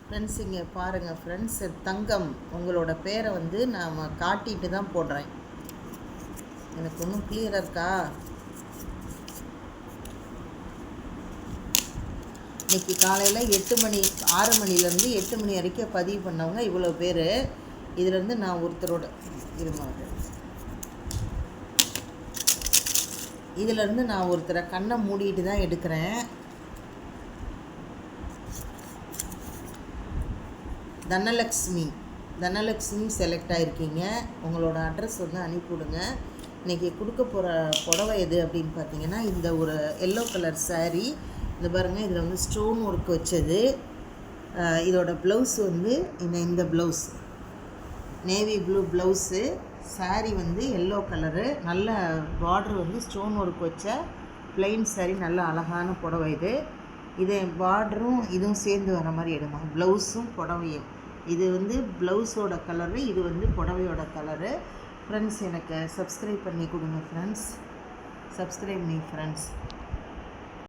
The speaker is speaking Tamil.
ஃப்ரெண்ட்ஸ் இங்கே பாருங்கள் ஃப்ரெண்ட்ஸ், தங்கம் உங்களோட பேரை வந்து நாம் காட்டிட்டு தான் போடுறேன். எனக்கு ஒன்றும் கிளியராக இருக்கா? இன்றைக்கி காலையில் 6 மணிலேருந்து 8 மணி வரைக்கும் பதிவு பண்ணவங்க இவ்வளோ பேர். இதிலேருந்து நான் ஒருத்தரோட இதிலேருந்து நான் ஒருத்தரை கண்ணை மூடிட்டு தான் எடுக்கிறேன். தனலக்ஷ்மி செலக்ட் ஆகிருக்கீங்க. உங்களோட அட்ரஸ் வந்து அனுப்பிவிடுங்க. இன்றைக்கி கொடுக்க போகிற புடவை எது அப்படின்னு பார்த்தீங்கன்னா, இந்த ஒரு எல்லோ கலர் saree. இந்த பாருங்கள், இதில் வந்து ஸ்டோன் ஒர்க் வச்சது. இதோட ப்ளவுஸ் வந்து இந்த blouse navy blue blouse. saree வந்து எல்லோ கலரு, நல்ல பார்டர் வந்து ஸ்டோன் ஒர்க் வச்ச பிளெயின் saree. நல்ல அழகான புடவை இது. இது பார்டரும் இதுவும் சேர்ந்து வர மாதிரி எடுமா, ப்ளவுஸும் புடவையும். இது வந்து ப்ளவுஸோட கலரு, இது வந்து புடவையோட கலரு. ஃப்ரெண்ட்ஸ், எனக்கு சப்ஸ்கிரைப் பண்ணி கொடுங்க ஃப்ரெண்ட்ஸ். Subscribe me friends.